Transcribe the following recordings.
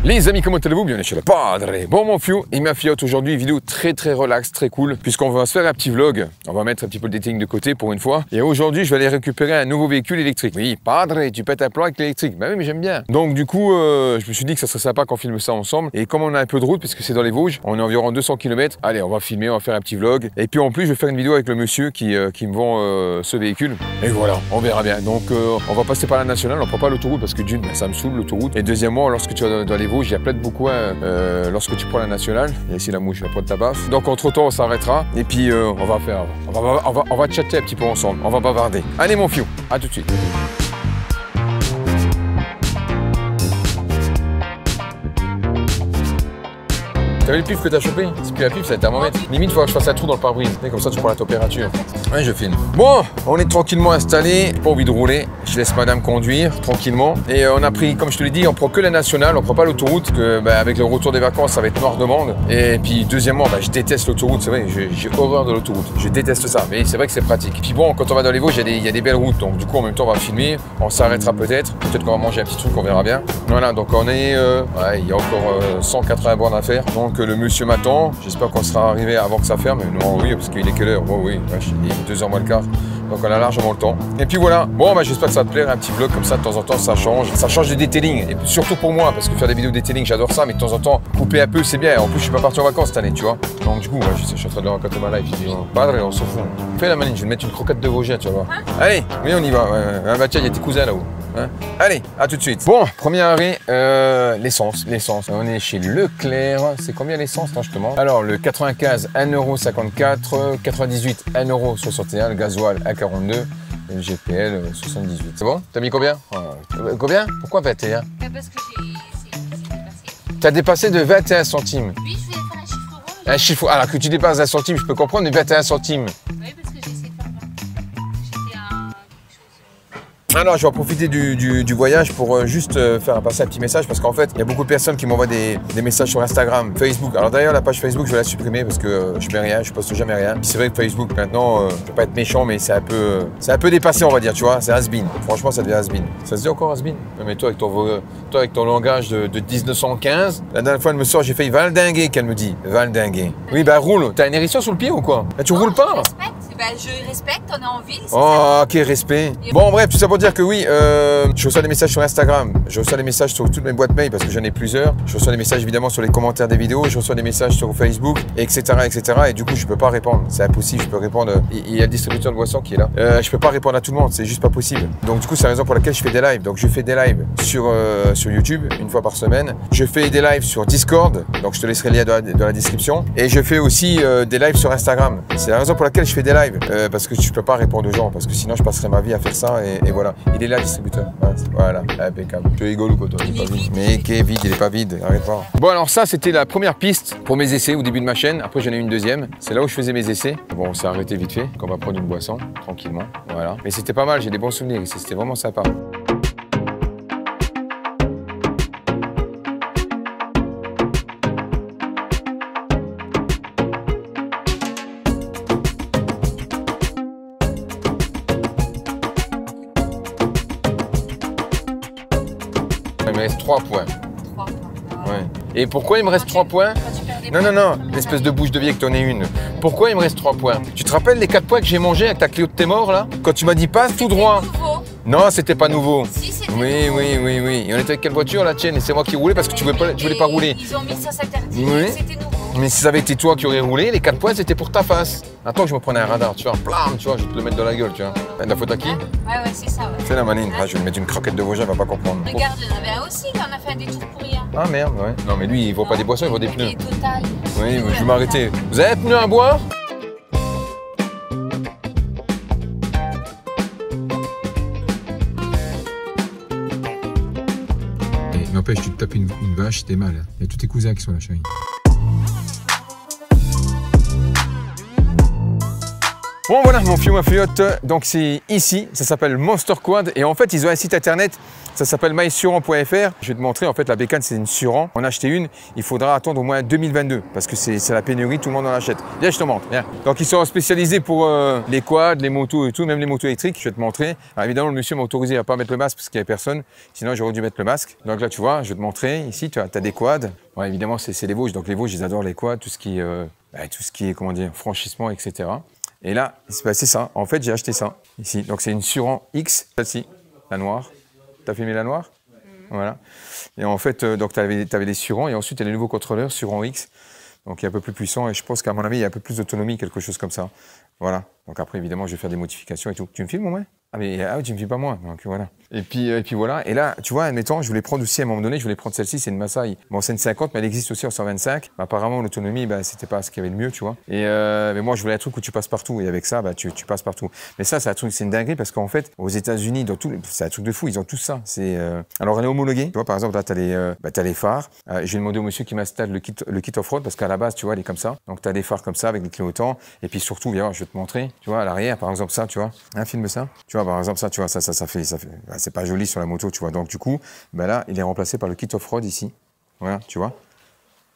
Les amis, comment allez-vous? Bienvenue chez le Padre. Bon mon fiou et ma fillette, aujourd'hui vidéo très relax, très cool, puisqu'on va se faire un petit vlog. On va mettre un petit peu le détailling de côté pour une fois. Et aujourd'hui, je vais aller récupérer un nouveau véhicule électrique. Oui, Padre, tu pètes un plan avec l'électrique. Bah oui, mais j'aime bien. Donc du coup, je me suis dit que ça serait sympa qu'on filme ça ensemble. Et comme on a un peu de route, puisque c'est dans les Vosges, on est environ 200 km, allez, on va filmer, on va faire un petit vlog. Et puis en plus, je vais faire une vidéo avec le monsieur qui me vend ce véhicule. Et voilà, on verra bien. Donc on va passer par la nationale, on prend pas l'autoroute parce que d'une, ça me saoule l'autoroute. Et deuxièmement, lorsque tu vas dans les Vosges, il y a plein de beaucoup lorsque tu prends la nationale. Il y a ici la mouche, je vais prendre ta baffe. Donc entre temps, on s'arrêtera et puis on va chatter un petit peu ensemble. On va bavarder. Allez mon fiou, à tout de suite. T'as vu le pif que t'as chopé? C'est plus la pif, c'est un thermomètre. Limite, il faudra que je fasse un trou dans le pare-brise. Comme ça, tu prends la température. Ouais, je filme. Bon, on est tranquillement installé. Pas envie de rouler. Je laisse madame conduire tranquillement. Et on a pris, comme je te l'ai dit, on prend que la nationale. On prend pas l'autoroute. Avec le retour des vacances, ça va être noir de monde. Et puis, deuxièmement, je déteste l'autoroute. C'est vrai, j'ai horreur de l'autoroute. Je déteste ça. Mais c'est vrai que c'est pratique. Et puis bon, quand on va dans les Vosges, il y a des belles routes. Donc du coup, en même temps, on va filmer. On s'arrêtera peut-être. Peut-être qu'on va manger un petit truc, on verra bien. Voilà, donc on est. Il y a encore 180 bornes à faire. Donc le monsieur m'attend, j'espère qu'on sera arrivé avant que ça ferme. Non, oui, parce qu'il est quelle heure? Oh oui, il est 2h moins le quart. Donc on a largement le temps. Et puis voilà, bon j'espère que ça va te plaire, un petit vlog comme ça de temps en temps, ça change de detailing. Et surtout pour moi, parce que faire des vidéos detailing, j'adore ça, mais de temps en temps, couper un peu, c'est bien. En plus, je suis pas parti en vacances cette année, tu vois. Donc du coup, je suis en train de raconter ma life. Je dis, Padre, on s'en fout. Fais la maline, je vais mettre une croquette de Vosgien, tu vas voir. Allez, oui, on y va. Tiens, il y a tes cousins là-haut. Hein, allez, à tout de suite. Bon, premier arrêt, l'essence. On est chez Leclerc. C'est combien l'essence, justement? Alors, le 95, 1,54 €, 98, 1,61 €, le gasoil, 1,42 €, le GPL, 78. C'est bon? T'as mis combien? Combien? Pourquoi 21? Parce que c'est dépassé. T'as dépassé de 21 centimes. Oui, je voulais faire un chiffre rond. Un chiffre, alors que tu dépasses 1 centime, je peux comprendre, mais 21 centimes. Oui, parce que j'ai essayé de faire j'étais à quelque chose. Alors, je vais en profiter du voyage pour juste faire passer un petit message parce qu'en fait, il y a beaucoup de personnes qui m'envoient des messages sur Instagram, Facebook. Alors d'ailleurs, la page Facebook, je vais la supprimer parce que je mets rien, je poste jamais rien. C'est vrai que Facebook, maintenant, je ne vais pas être méchant, mais c'est un peu dépassé, on va dire, tu vois. C'est has-been. Franchement, ça devient has-been. Ça se dit encore has-been? Mais toi, avec ton langage de 1915, la dernière fois, elle me sort, j'ai fait valdinguer, qu'elle me dit. Valdinguer. Oui, roule. T'as une hérisson sur le pied ou quoi? Tu roules pas? Je respecte, on est en ville. Oh, ok, respect. Bon, bref, tout ça pour dire que oui, je reçois des messages sur Instagram, je reçois des messages sur toutes mes boîtes mail parce que j'en ai plusieurs. Je reçois des messages évidemment sur les commentaires des vidéos, je reçois des messages sur Facebook, etc. Et du coup, je peux pas répondre. C'est impossible, je peux répondre. Il y a le distributeur de boissons qui est là. Je peux pas répondre à tout le monde, c'est juste pas possible. Donc, du coup, c'est la raison pour laquelle je fais des lives. Donc, je fais des lives sur YouTube, une fois par semaine. Je fais des lives sur Discord, donc je te laisserai le lien dans la description. Et je fais aussi des lives sur Instagram. C'est la raison pour laquelle je fais des lives. Parce que je peux pas répondre aux gens, parce que sinon je passerai ma vie à faire ça et voilà. Il est là, le distributeur. Voilà, impeccable. Tu rigoles ou quoi toi? Il est pas vide. Mais qui est vide, il est pas vide, arrête pas. Bon alors ça c'était la première piste pour mes essais au début de ma chaîne. Après j'en ai une deuxième. C'est là où je faisais mes essais. Bon, on s'est arrêté vite fait, qu'on va prendre une boisson, tranquillement. Voilà. Mais c'était pas mal, j'ai des bons souvenirs, c'était vraiment sympa. Il me reste 3 points. 3 points. Ouais. Et pourquoi il me reste 3 points? Non, l'espèce de bouche de vieille que t'en aies une. Pourquoi il me reste 3 points? Tu te rappelles les 4 points que j'ai mangés avec ta Clio de tes morts là? Quand tu m'as dit passe tout droit. Non, c'était pas nouveau. Si, c'était nouveau. Oui. Et on était avec quelle voiture la tienne? Et c'est moi qui roulais parce que tu voulais pas rouler. Ils ont mis ça s'interdit, oui. c'était nouveau. Mais si ça avait été toi qui aurais roulé, les 4 points c'était pour ta face. Attends que je me prenais un radar, tu vois, blam, tu vois, je vais te le mettre dans la gueule, tu vois. La faute à qui? Ouais, c'est ça, ouais. C'est la manine. Je vais me mettre une croquette de Vosgien, elle va pas comprendre. Regarde, il y en avait un aussi, on a fait un détour pour rien. Ah merde, ouais. Non mais lui, il vend pas des boissons, il vend des pneus. Total. Oui, mais je vais m'arrêter. Vous avez un pneu à boire? N'empêche, tu te tapes une vache, t'es mal. Il y a tous tes cousins qui sont là, chérie. Bon voilà mon fio ma fiotte, donc c'est ici, ça s'appelle Monster Quad et en fait ils ont un site internet, ça s'appelle mysuran.fr. Je vais te montrer, en fait la bécane c'est une Suran, on a acheté une, il faudra attendre au moins 2022 parce que c'est la pénurie, tout le monde en achète. Viens je te montre, viens. Donc ils sont spécialisés pour les quads, les motos et tout, même les motos électriques, je vais te montrer. Alors évidemment le monsieur m'a autorisé à pas mettre le masque parce qu'il n'y avait personne, sinon j'aurais dû mettre le masque. Donc là tu vois, je vais te montrer, ici tu as des quads, ouais, évidemment c'est les Vosges, donc les Vosges ils adorent les quads, tout ce qui est comment dire, franchissement etc. Et là, c'est passé ça. En fait, j'ai acheté ça ici. Donc, c'est une Suran X, celle-ci, la noire. Tu as filmé la noire? Voilà. Et en fait, donc, tu avais les Surans et ensuite, il y a les nouveaux contrôleurs, Suran X. Donc, il est un peu plus puissant et je pense qu'à mon avis, il y a un peu plus d'autonomie, quelque chose comme ça. Voilà. Donc, après, évidemment, je vais faire des modifications et tout. Tu me filmes, moi? Ah, mais tu me filmes pas moi. Donc, voilà. Et puis voilà. Et là, tu vois, admettons, je voulais prendre aussi à un moment donné, je voulais prendre celle-ci, c'est une Masai. Bon, c'est une 50, mais elle existe aussi en 125. Apparemment, l'autonomie, c'était pas ce qu'il y avait de mieux, tu vois. Et mais moi, je voulais un truc où tu passes partout. Et avec ça, tu passes partout. Mais ça, c'est un truc, c'est une dinguerie parce qu'en fait, aux États-Unis, c'est un truc de fou. Ils ont tout ça. Alors, elle est homologuée. Tu vois, par exemple, là, t'as les phares. J'ai demandé au monsieur qui m'installe le kit off-road parce qu'à la base, tu vois, elle est comme ça. Donc, t'as des phares comme ça avec des clignotants. Et puis surtout, viens, je vais te montrer. Tu vois, à l'arrière, par exemple, ça, tu vois. Filme ça. Tu vois, par exemple, ça, tu vois, ça fait. C'est pas joli sur la moto, tu vois. Donc, du coup, là, il est remplacé par le kit off-road ici. Voilà, tu vois.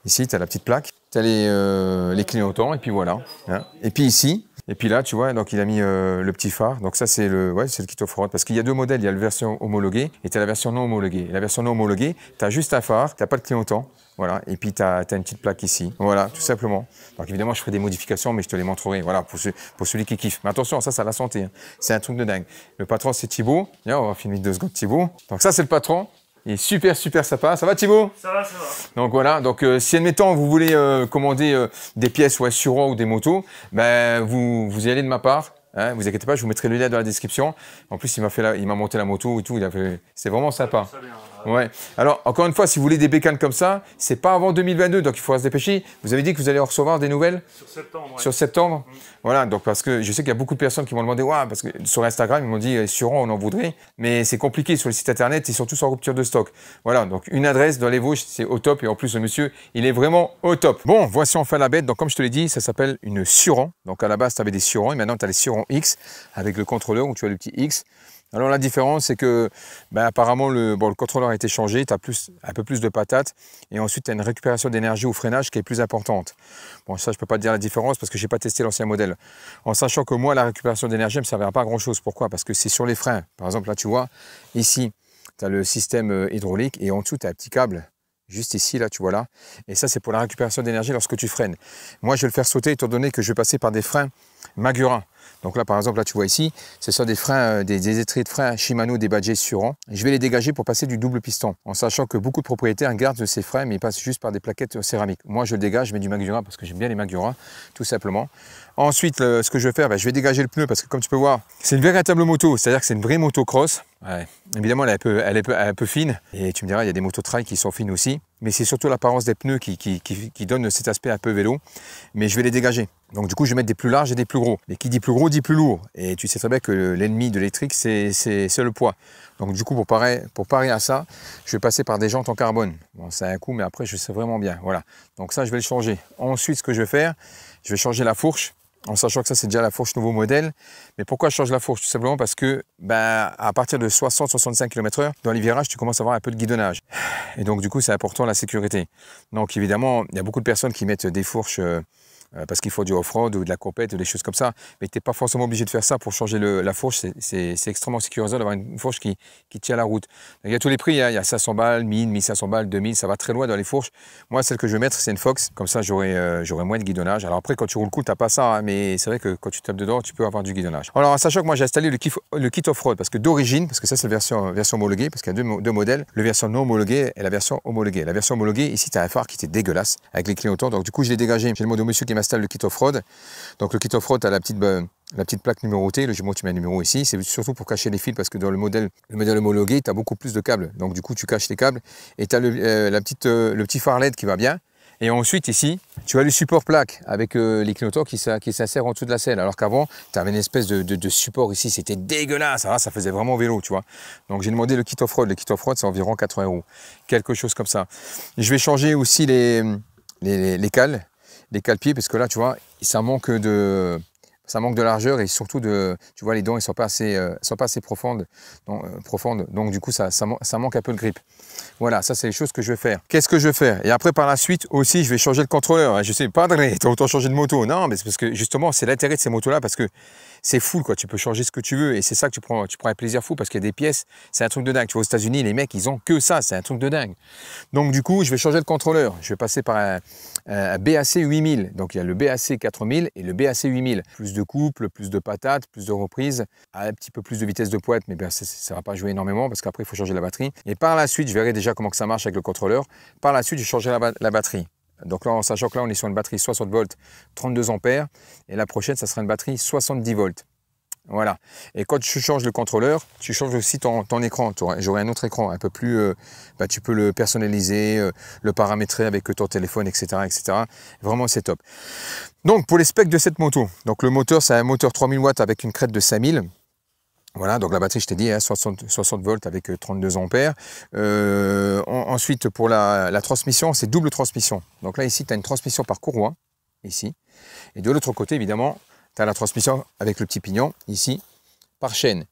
Ici, tu as la petite plaque, tu as les clignotants, et puis voilà. Hein. Et puis ici, et puis là, tu vois, donc il a mis le petit phare. Donc ça, c'est le kit off-road. Parce qu'il y a deux modèles, il y a la version homologuée et tu as la version non homologuée. Et la version non homologuée, tu as juste un phare, tu n'as pas de clignotant. Voilà, et puis tu as une petite plaque ici. Voilà, tout simplement. Donc évidemment, je ferai des modifications, mais je te les montrerai. Voilà, pour celui qui kiffe. Mais attention, ça, c'est la santé. Hein. C'est un truc de dingue. Le patron, c'est Thibaut. Là, on va filmer 2 secondes Thibaut. Donc ça, c'est le patron. Il est super, super sympa. Ça va Thibaut? Ça va, ça va. Donc voilà, donc si admettons vous voulez commander des pièces ou assurants ou des motos, vous y allez de ma part. Hein, vous inquiétez pas, je vous mettrai le lien dans la description. En plus, il m'a monté la moto et tout. C'est vraiment sympa. Ouais. Alors, encore une fois, si vous voulez des bécanes comme ça, c'est pas avant 2022, donc il faudra se dépêcher. Vous avez dit que vous allez en recevoir des nouvelles? Sur septembre. Ouais. Sur septembre. Voilà, donc parce que je sais qu'il y a beaucoup de personnes qui m'ont demandé, parce que sur Instagram, ils m'ont dit, Suran, on en voudrait. Mais c'est compliqué sur le site internet, ils sont tous en rupture de stock. Voilà, donc une adresse dans les Vosges, c'est au top. Et en plus, le monsieur, il est vraiment au top. Bon, voici enfin la bête. Donc, comme je te l'ai dit, ça s'appelle une Suran. Donc, à la base, tu avais des Surans et maintenant, tu as les Suran X avec le contrôleur où tu as le petit X. Alors la différence, c'est que apparemment le contrôleur a été changé, tu as un peu plus de patates et ensuite tu as une récupération d'énergie au freinage qui est plus importante. Bon, ça je peux pas te dire la différence parce que j'ai pas testé l'ancien modèle. En sachant que moi la récupération d'énergie ne me servira pas à grand chose. Pourquoi? Parce que c'est sur les freins. Par exemple là tu vois, ici tu as le système hydraulique et en dessous tu as un petit câble. Juste ici, là, tu vois là. Et ça, c'est pour la récupération d'énergie lorsque tu freines. Moi, je vais le faire sauter étant donné que je vais passer par des freins Magura. Donc là, par exemple, là, tu vois ici, ce sont des freins, des étriers de freins Shimano débadgés Suran. Je vais les dégager pour passer du double piston, en sachant que beaucoup de propriétaires gardent ces freins, mais ils passent juste par des plaquettes céramiques. Moi, je le dégage, je mets du Magura parce que j'aime bien les Magura, tout simplement. Ensuite, ce que je vais faire, je vais dégager le pneu parce que comme tu peux voir, c'est une véritable moto, c'est-à-dire que c'est une vraie motocross. Ouais. Évidemment, elle est un peu fine. Et tu me diras, il y a des motos trail qui sont fines aussi. Mais c'est surtout l'apparence des pneus qui donne cet aspect un peu vélo. Mais je vais les dégager. Donc du coup, je vais mettre des plus larges et des plus gros. Et qui dit plus gros, dit plus lourd. Et tu sais très bien que l'ennemi de l'électrique, c'est le poids. Donc du coup, pour parer à ça, je vais passer par des jantes en carbone. Bon, c'est un coup, mais après, je sais vraiment bien. Voilà. Donc ça, je vais le changer. Ensuite, ce que je vais faire, je vais changer la fourche. En sachant que ça, c'est déjà la fourche nouveau modèle. Mais pourquoi je change la fourche? Tout simplement parce que à partir de 60-65 km/h, dans les virages, tu commences à avoir un peu de guidonnage. Et donc, du coup, c'est important la sécurité. Donc, évidemment, il y a beaucoup de personnes qui mettent des fourches parce qu'il faut du off-road ou de la compète ou des choses comme ça. Mais tu n'es pas forcément obligé de faire ça pour changer la fourche. C'est extrêmement sécurisant d'avoir une fourche qui tient la route. Donc, il y a tous les prix. Hein. Il y a 500 balles, 1000, 1500 balles, 2000. Ça va très loin dans les fourches. Moi, celle que je vais mettre, c'est une Fox. Comme ça, j'aurai moins de guidonnage. Alors après, quand tu roules le coup, tu n'as pas ça. Hein, mais c'est vrai que quand tu tapes dedans, tu peux avoir du guidonnage. Alors, en sachant que moi, j'ai installé le kit off-road parce que d'origine, parce que ça, c'est la version homologuée, parce qu'il y a deux modèles. Le version non homologuée et la version homologuée. La version homologuée, ici, tu as un phare qui était dégueulasse avec les clignotants. Donc, du coup, je l'ai dégagé. J'ai demandé au monsieur qui m'installe le kit off-road. Donc, le kit off-road, tu as la petite plaque numérotée. Le jumeau, tu mets un numéro ici. C'est surtout pour cacher les fils parce que dans le modèle homologué, tu as beaucoup plus de câbles. Donc, du coup, tu caches les câbles et tu as le petit phare LED qui va bien. Et ensuite, ici, tu as le support plaque avec les clignotants qui s'insèrent en dessous de la selle. Alors qu'avant, tu avais une espèce de support ici. C'était dégueulasse. Alors là, ça faisait vraiment vélo, tu vois. Donc, j'ai demandé le kit off-road. Le kit off-road, c'est environ 80 €. Quelque chose comme ça. Je vais changer aussi les cales pieds parce que là, tu vois, ça manque de... ça manque de largeur et surtout de, tu vois, les dents, ils sont pas assez profondes, donc du coup, ça manque un peu de grip. Voilà, ça c'est les choses que je vais faire. Qu'est-ce que je vais faire? Et après, par la suite aussi, je vais changer le contrôleur. Je sais pas, t'as autant changer de moto. Non, mais c'est parce que justement, c'est l'intérêt de ces motos-là, parce que c'est full, quoi. Tu peux changer ce que tu veux et c'est ça que tu prends un plaisir fou, parce qu'il y a des pièces, c'est un truc de dingue. Tu vois, aux États-Unis, les mecs, ils ont que ça, c'est un truc de dingue. Donc du coup, je vais changer le contrôleur. Je vais passer par un BAC 8000. Donc il y a le BAC 4000 et le BAC 8000. Plus de couple, plus de patates, plus de reprises, un petit peu plus de vitesse de pointe, mais bien ça ne va pas jouer énormément parce qu'après il faut changer la batterie. Et par la suite, je verrai déjà comment que ça marche avec le contrôleur. Par la suite, je changerai la batterie. Donc là, en sachant que là, on est sur une batterie 60 volts, 32 ampères. Et la prochaine, ça sera une batterie 70 volts. Voilà. Et quand tu changes le contrôleur, tu changes aussi ton écran. J'aurai un autre écran un peu plus... tu peux le personnaliser, le paramétrer avec ton téléphone, etc. etc. Vraiment, c'est top. Donc, pour les specs de cette moto, donc le moteur, c'est un moteur 3000 watts avec une crête de 5000. Voilà, donc la batterie, je t'ai dit, hein, 60 volts avec 32 ampères. Ensuite, pour la transmission, c'est double transmission. Donc là, ici, tu as une transmission par courroie, ici. Et de l'autre côté, évidemment, tu as la transmission avec le petit pignon, ici, par chaîne.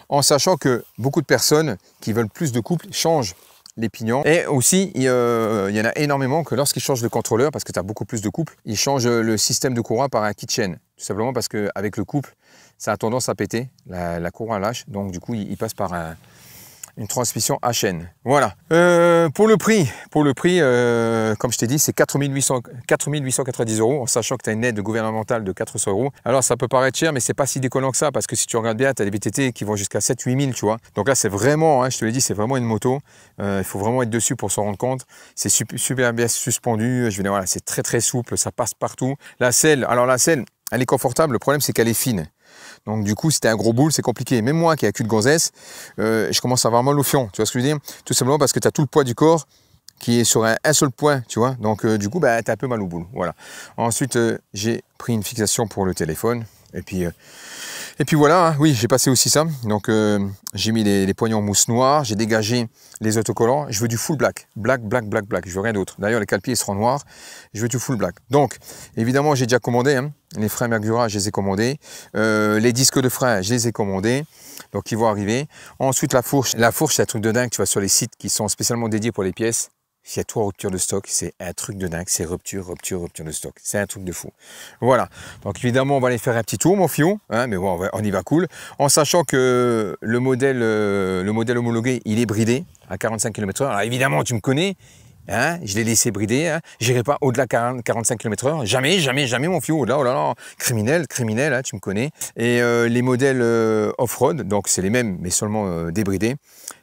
En sachant que beaucoup de personnes qui veulent plus de couple changent les pignons. Et aussi, il y en a énormément que lorsqu'ils changent le contrôleur, parce que tu as beaucoup plus de couple, ils changent le système de courroie par un kit chaîne. Tout simplement parce qu'avec le couple, ça a tendance à péter, la courroie lâche. Donc du coup, il passe par une transmission à chaîne. Voilà. Pour le prix, comme je t'ai dit, c'est 4890 €, en sachant que tu as une aide gouvernementale de 400 €. Alors ça peut paraître cher, mais c'est pas si déconnant que ça, parce que si tu regardes bien, tu as des VTT qui vont jusqu'à 7-8 000, tu vois. Donc là, c'est vraiment, hein, je te l'ai dit, c'est vraiment une moto. Il faut vraiment être dessus pour s'en rendre compte. C'est super bien suspendu. Je veux dire, voilà, c'est très très souple, ça passe partout. La selle, elle est confortable. Le problème, c'est qu'elle est fine. Donc du coup, si t'es un gros boule, c'est compliqué. Même moi qui ai un cul de gonzesse, je commence à avoir mal au fion. Tu vois ce que je veux dire? Tout simplement parce que tu as tout le poids du corps qui est sur un seul point, tu vois. Donc du coup, tu as un peu mal au boule. Voilà. Ensuite, j'ai pris une fixation pour le téléphone. Et puis voilà, hein. Oui, j'ai passé aussi ça. Donc j'ai mis les poignons en mousse noire, j'ai dégagé les autocollants. Je veux du full black. Black. Je veux rien d'autre. D'ailleurs, les cale-pieds seront noirs. Je veux du full black. Donc, évidemment, j'ai déjà commandé. Hein. Les freins Mercura, je les ai commandés. Les disques de frein, je les ai commandés. Donc, ils vont arriver. Ensuite, la fourche. La fourche, c'est un truc de dingue. Tu vas sur les sites qui sont spécialement dédiés pour les pièces. S'il y a 3 ruptures de stock, c'est un truc de dingue. C'est rupture de stock. C'est un truc de fou. Voilà. Donc évidemment, on va aller faire un petit tour, mon fiou. Hein, mais bon, on y va cool. En sachant que le modèle homologué, il est bridé à 45 km/h. Alors évidemment, tu me connais. Hein, je l'ai laissé brider, hein. J'irai pas au-delà de 45 km/h. Jamais, mon fiou. Oh là là, criminel, hein, tu me connais. Et les modèles off-road, donc c'est les mêmes, mais seulement débridés.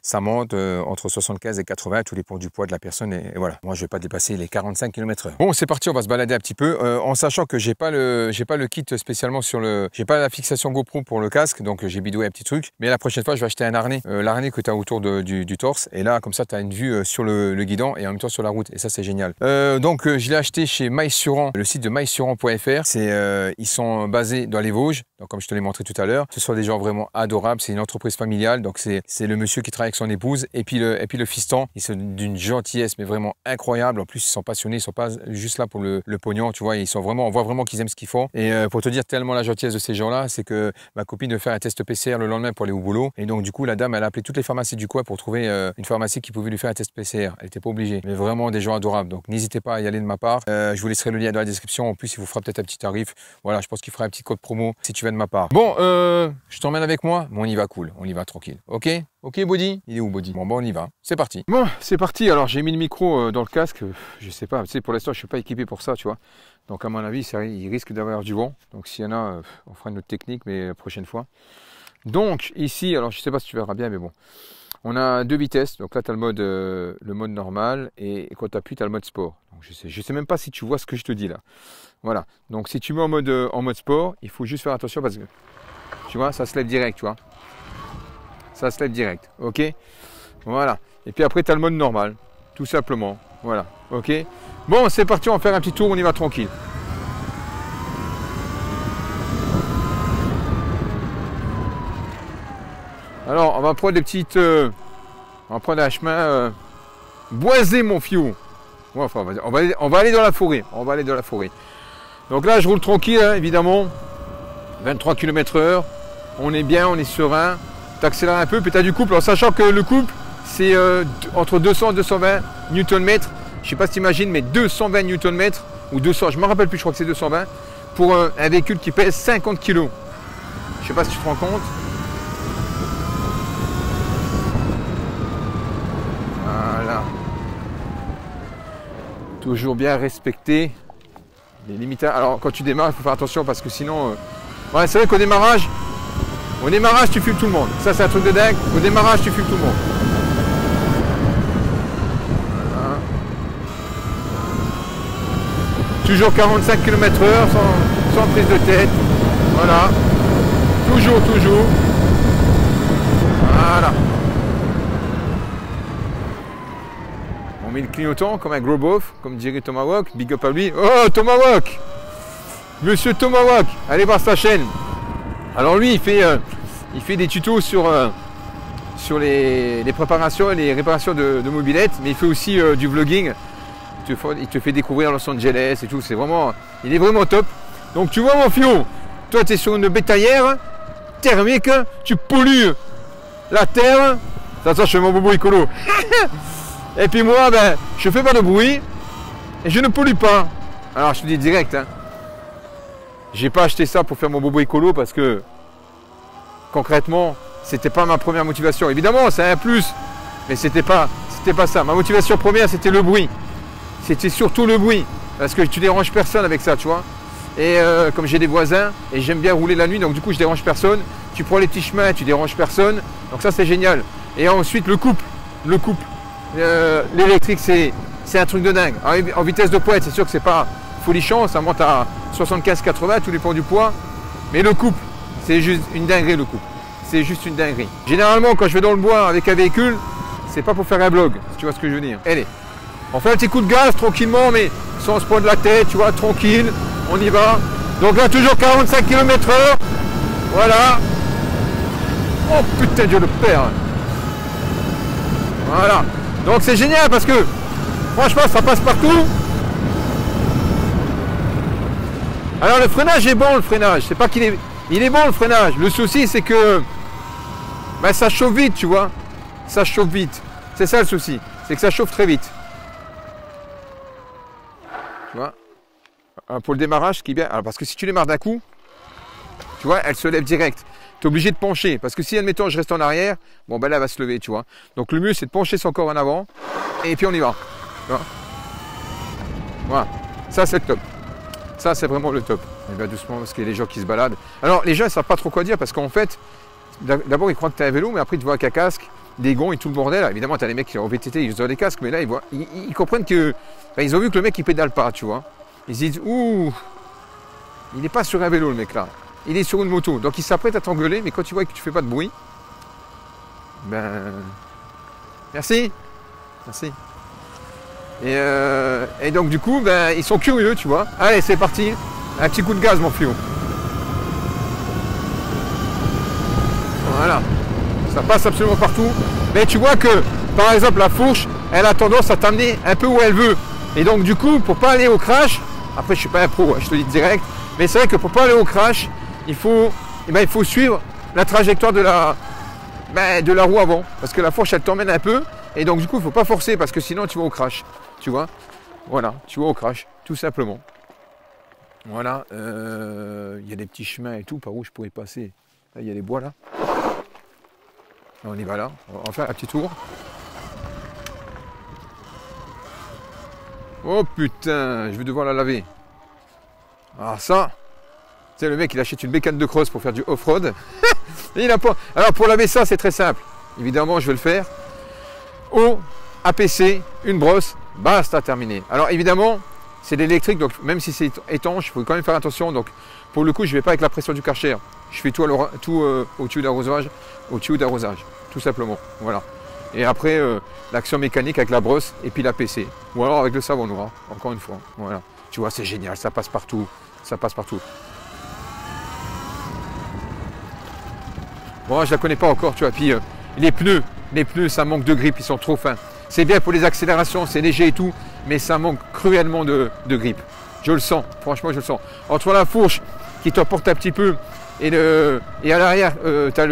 Ça monte entre 75 et 80, tout dépend du poids de la personne. Et voilà, moi je vais pas dépasser les 45 km/h. Bon, c'est parti, on va se balader un petit peu, en sachant que j'ai pas le kit spécialement j'ai pas la fixation GoPro pour le casque, donc j'ai bidoué un petit truc. Mais la prochaine fois, je vais acheter un harnais, l'harnais que tu as autour du torse. Et là, comme ça, tu as une vue sur le guidon et en même temps sur la route. Et ça, c'est génial. Donc, je l'ai acheté chez Maïsuran, le site de maïsuran.fr. Ils sont basés dans les Vosges. Donc, comme je te l'ai montré tout à l'heure, ce sont des gens vraiment adorables. C'est une entreprise familiale. Donc, c'est le monsieur qui travaille avec son épouse et puis le fiston. Ils sont d'une gentillesse, mais vraiment incroyable. En plus, ils sont passionnés. Ils sont pas juste là pour le pognon. Tu vois, on voit vraiment qu'ils aiment ce qu'ils font. Et pour te dire tellement la gentillesse de ces gens-là, c'est que ma copine devait faire un test PCR le lendemain pour aller au boulot. Et donc, du coup, la dame, elle a appelé toutes les pharmacies du coin pour trouver une pharmacie qui pouvait lui faire un test PCR. Elle n'était pas obligée. Mais vraiment des gens adorables. Donc, n'hésitez pas à y aller de ma part. Je vous laisserai le lien dans la description. En plus, il vous fera peut-être un petit tarif. Voilà, je pense qu'il fera un petit code promo si tu viens de ma part. Bon, je t'emmène avec moi, mais on y va cool. On y va tranquille. Ok? Ok, Body? Il est où, Body? Bon, on y va. C'est parti. Bon, c'est parti. Alors, j'ai mis le micro dans le casque. Je sais pas. Tu sais, pour l'instant, je suis pas équipé pour ça, tu vois. Donc, à mon avis, il risque d'avoir du vent. Donc, s'il y en a, on fera une autre technique, mais la prochaine fois. Donc, ici, alors, je sais pas si tu verras bien, mais bon. On a 2 vitesses. Donc là, tu as le mode normal. Et quand tu appuies, tu as le mode sport. Donc, je sais même pas si tu vois ce que je te dis là. Voilà. Donc, si tu mets en mode sport, il faut juste faire attention parce que, tu vois, ça se lève direct, tu vois. Ça se lève direct, ok? Voilà. Et puis après, tu as le mode normal, tout simplement. Voilà, ok? Bon, c'est parti, on va faire un petit tour, on y va tranquille. Alors, on va prendre des petites... on va prendre un chemin boisé, mon fiou. Ouais, enfin, on va aller dans la forêt. On va aller dans la forêt. Donc là, je roule tranquille, hein, évidemment. 23 km/h. On est bien, on est serein. Tu accélères un peu, puis tu as du couple. En sachant que le couple, c'est entre 200 et 220 Nm. Je ne sais pas si tu imagines, mais 220 Nm ou 200, je ne me rappelle plus, je crois que c'est 220 pour un véhicule qui pèse 50 kg. Je ne sais pas si tu te rends compte. Voilà. Toujours bien respecter les limites. Alors quand tu démarres, il faut faire attention parce que sinon... Ouais, c'est vrai qu'au démarrage, tu filmes tout le monde. Ça, c'est un truc de dingue. Au démarrage, tu filmes tout le monde. Voilà. Toujours 45 km/h sans prise de tête. Voilà. Toujours. Voilà. On met le clignotant comme un gros beauf, comme dirait Tomahawk. Big up à lui. Oh, Tomahawk! Monsieur Tomahawk, allez voir sa chaîne. Alors lui, il fait des tutos sur les préparations et les réparations de mobylettes, mais il fait aussi du vlogging. Il te fait découvrir Los Angeles et tout. Il est vraiment top. Donc tu vois mon fion, toi tu es sur une bétaillère thermique, tu pollues la terre. Ça, je fais mon bobo écolo. Et puis moi, ben, je fais pas de bruit et je ne pollue pas. Alors je te dis direct, hein. J'ai pas acheté ça pour faire mon bobo écolo parce que concrètement, c'était pas ma première motivation. Évidemment, c'est un plus, mais c'était pas ça. Ma motivation première, c'était le bruit. C'était surtout le bruit parce que tu déranges personne avec ça, tu vois. Et comme j'ai des voisins et j'aime bien rouler la nuit, donc du coup, je dérange personne. Tu prends les petits chemins, tu déranges personne. Donc ça, c'est génial. Et ensuite, le couple. L'électrique, c'est un truc de dingue. Alors, en vitesse de pointe, c'est sûr que c'est pas folichon, ça monte à 75-80, tout dépend du poids. Mais le couple, c'est juste une dinguerie, le couple. C'est juste une dinguerie. Généralement, quand je vais dans le bois avec un véhicule, c'est pas pour faire un vlog, si tu vois ce que je veux dire. Allez, on fait un petit coup de gaz tranquillement, mais sans se prendre la tête, tu vois, tranquille, on y va. Donc là, toujours 45 km/h. Voilà. Oh putain, Dieu le Père. Voilà. Donc c'est génial parce que, franchement, ça passe partout. Alors le freinage est bon, le freinage. C'est pas qu'il est... Il est bon le freinage. Le souci c'est que ben, ça chauffe vite, tu vois. Ça chauffe vite. C'est ça le souci. C'est que ça chauffe très vite. Tu vois. Pour le démarrage, ce qui est bien. Alors parce que si tu démarres d'un coup, tu vois, elle se lève direct. Tu es obligé de pencher. Parce que si, admettons, je reste en arrière, bon ben là, elle va se lever, tu vois. Donc le mieux, c'est de pencher son corps en avant. Et puis on y va. Tu vois. Voilà. Ça, c'est le top. Ça, c'est vraiment le top. Et bien doucement, parce qu'il y a les gens qui se baladent. Alors, les gens ne savent pas trop quoi dire, parce qu'en fait, d'abord, ils croient que tu as un vélo, mais après, ils te voient avec un casque, des gonds et tout le bordel. Évidemment, tu as les mecs qui ont VTT, ils ont des casques, mais là, ils comprennent que... Ben, ils ont vu que le mec, il pédale pas, tu vois. Ils se disent, ouh, il n'est pas sur un vélo, le mec, là. Il est sur une moto. Donc, il s'apprête à t'engueuler, mais quand tu vois que tu fais pas de bruit, ben... Merci. Merci. Et donc du coup, ben, ils sont curieux, tu vois. Allez, c'est parti. Un petit coup de gaz, mon flion. Voilà. Ça passe absolument partout. Mais tu vois que, par exemple, la fourche, elle a tendance à t'amener un peu où elle veut. Et donc du coup, pour pas aller au crash, après je suis pas un pro, je te dis direct, mais c'est vrai que pour pas aller au crash, il faut suivre la trajectoire de la roue avant. Parce que la fourche, elle t'emmène un peu. Et donc du coup, il ne faut pas forcer parce que sinon tu vas au crash. Tu vois? Voilà, tu vas au crash, tout simplement. Voilà, il y a des petits chemins et tout par où je pourrais passer. Là, il y a les bois là. On y va là, on va faire un petit tour. Oh putain, je vais devoir la laver. Alors ça, c'est le mec, il achète une bécane de cross pour faire du off-road. Il a pas... Alors pour laver ça, c'est très simple. Évidemment, je vais le faire. Eau, APC, une brosse, basta, terminé. Alors évidemment, c'est de l'électrique, donc même si c'est étanche, il faut quand même faire attention. Donc pour le coup, je ne vais pas avec la pression du Karcher. Je fais tout au tuyau d'arrosage, tout simplement. Voilà. Et après, l'action mécanique avec la brosse et puis l'APC. Ou alors avec le savon noir, encore une fois. Voilà. Tu vois, c'est génial, ça passe partout. Ça passe partout. Bon, je la connais pas encore, tu vois. Puis les pneus, ça manque de grip, ils sont trop fins. C'est bien pour les accélérations, c'est léger et tout, mais ça manque cruellement de grip. Je le sens, franchement, je le sens. Entre la fourche qui t'emporte un petit peu et à l'arrière, t'as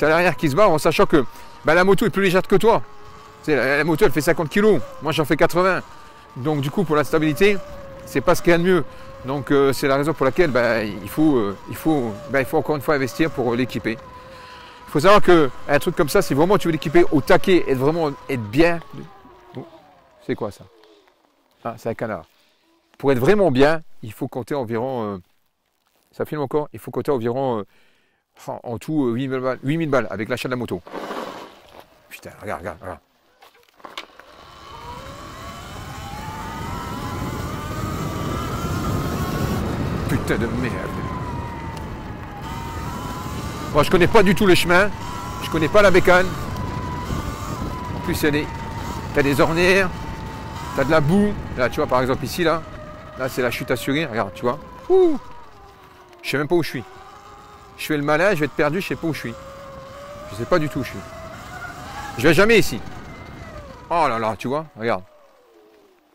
l'arrière qui se barre en sachant que bah, la moto est plus légère que toi. La moto elle fait 50 kg, moi j'en fais 80. Donc du coup pour la stabilité, c'est pas ce qu'il y a de mieux. Donc c'est la raison pour laquelle bah, il faut encore une fois investir pour l'équiper. Il faut savoir qu'un truc comme ça, si vraiment tu veux l'équiper au taquet et vraiment être bien. Oh, c'est quoi ça? Ah, c'est un canard. Pour être vraiment bien, il faut compter environ. Ça filme encore? Il faut compter environ en tout 8000 balles avec l'achat de la moto. Putain, regarde. Putain de merde. Moi, je connais pas du tout le chemin. Je connais pas la bécane. En plus, t'as des ornières. T'as de la boue. Là, tu vois, par exemple, ici, là c'est la chute assurée. Regarde, tu vois. Ouh. Je sais même pas où je suis. Je fais le malin, je vais être perdu, je sais pas où je suis. Je sais pas du tout où je suis. Je vais jamais ici. Oh là là, tu vois, regarde.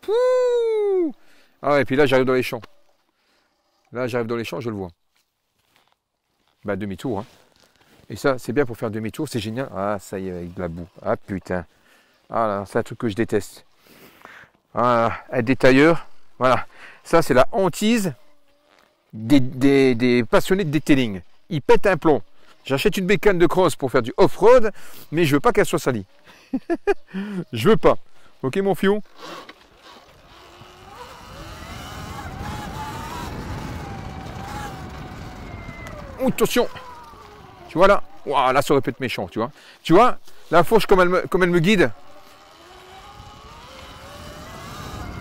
Pouh. Ah ouais, et puis là, j'arrive dans les champs. Là, j'arrive dans les champs, je le vois. Bah, demi-tour, hein. Et ça, c'est bien pour faire demi-tour, c'est génial. Ah, ça y est, avec de la boue. Ah, putain. Ah là, c'est un truc que je déteste. Voilà, un détailleur. Voilà. Ça, c'est la hantise des passionnés de detailing. Ils pètent un plomb. J'achète une bécane de cross pour faire du off-road, mais je veux pas qu'elle soit salie. Je veux pas. Ok, mon fiou? Oh, attention! Tu vois là? Wow, là, ça aurait pu être méchant, tu vois. Tu vois? La fourche, comme elle me guide.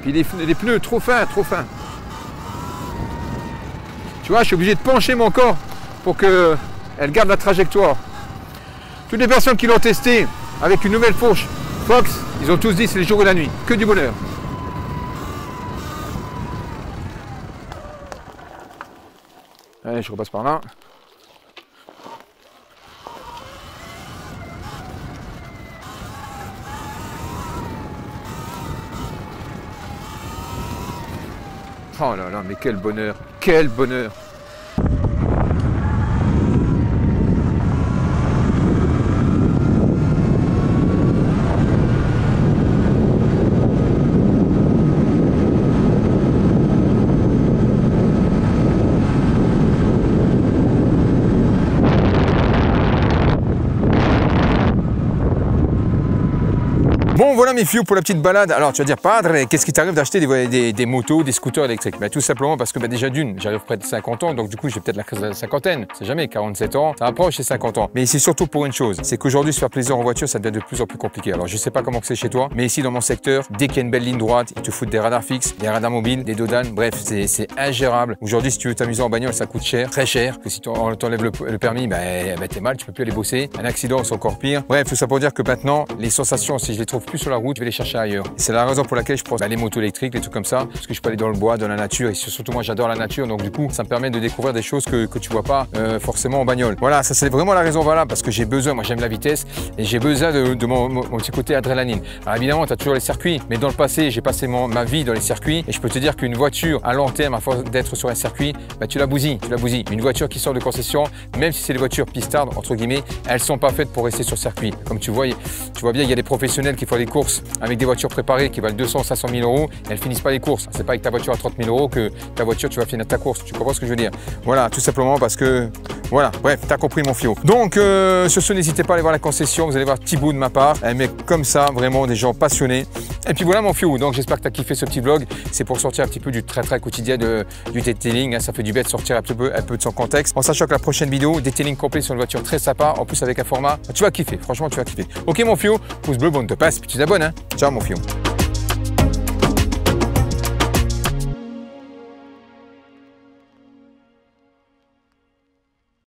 Puis les pneus, trop fins. Tu vois, je suis obligé de pencher mon corps pour qu'elle garde la trajectoire. Toutes les personnes qui l'ont testé avec une nouvelle fourche Fox, ils ont tous dit c'est le jour et la nuit. Que du bonheur. Allez, je repasse par là. Oh là là, mais quel bonheur, quel bonheur. Bon voilà mes filles pour la petite balade. Alors tu vas dire padre, qu'est-ce qui t'arrive d'acheter des motos, des scooters électriques? Tout simplement parce que déjà d'une, j'arrive près de 50 ans, donc du coup j'ai peut-être la cinquantaine, c'est jamais, 47 ans, ça approche, c'est 50 ans. Mais c'est surtout pour une chose, c'est qu'aujourd'hui se faire plaisir en voiture, ça devient de plus en plus compliqué. Alors je sais pas comment c'est chez toi, mais ici dans mon secteur, dès qu'il y a une belle ligne droite, ils te foutent des radars fixes, des radars mobiles, des dodanes, bref, c'est ingérable. Aujourd'hui si tu veux t'amuser en bagnole, ça coûte cher, très cher, que si on t'enlève le permis, t'es mal, tu peux plus aller bosser. Un accident, c'est encore pire. Bref, tout ça pour dire que maintenant, les sensations, si je les trouve plus sur la route, je vais les chercher ailleurs. C'est la raison pour laquelle je prends les motos électriques, les trucs comme ça, parce que je peux aller dans le bois, dans la nature, et surtout moi j'adore la nature, donc du coup ça me permet de découvrir des choses que tu vois pas forcément en bagnole. Voilà, ça c'est vraiment la raison valable, parce que j'ai besoin, moi j'aime la vitesse, et j'ai besoin de mon petit côté adrénaline. Alors évidemment, tu as toujours les circuits, mais dans le passé, j'ai passé ma vie dans les circuits, et je peux te dire qu'une voiture à long terme, à force d'être sur un circuit, tu la bousilles. Une voiture qui sort de concession, même si c'est des voitures pistardes, entre guillemets, elles sont pas faites pour rester sur circuit. Comme tu vois bien, il y a des professionnels qui font des courses avec des voitures préparées qui valent 200, 500 000 euros, elles finissent pas les courses. C'est pas avec ta voiture à 30 000 euros que ta voiture, tu vas finir ta course. Tu comprends ce que je veux dire? Voilà, tout simplement parce que, voilà, bref, t'as compris mon fiot. Donc, sur ce, n'hésitez pas à aller voir la concession, vous allez voir Thibaut de ma part, un mec comme ça, vraiment des gens passionnés. Et puis voilà mon fiot, donc j'espère que tu as kiffé ce petit vlog. C'est pour sortir un petit peu du très quotidien du detailing, hein. Ça fait du bien de sortir un peu de son contexte. En sachant que la prochaine vidéo, detailing complet sur une voiture très sympa, en plus avec un format, tu vas kiffer, franchement tu vas kiffer. Ok mon fiot, pouce bleu, bonne te passe, puis tu t'abonnes, hein. Ciao mon fiot.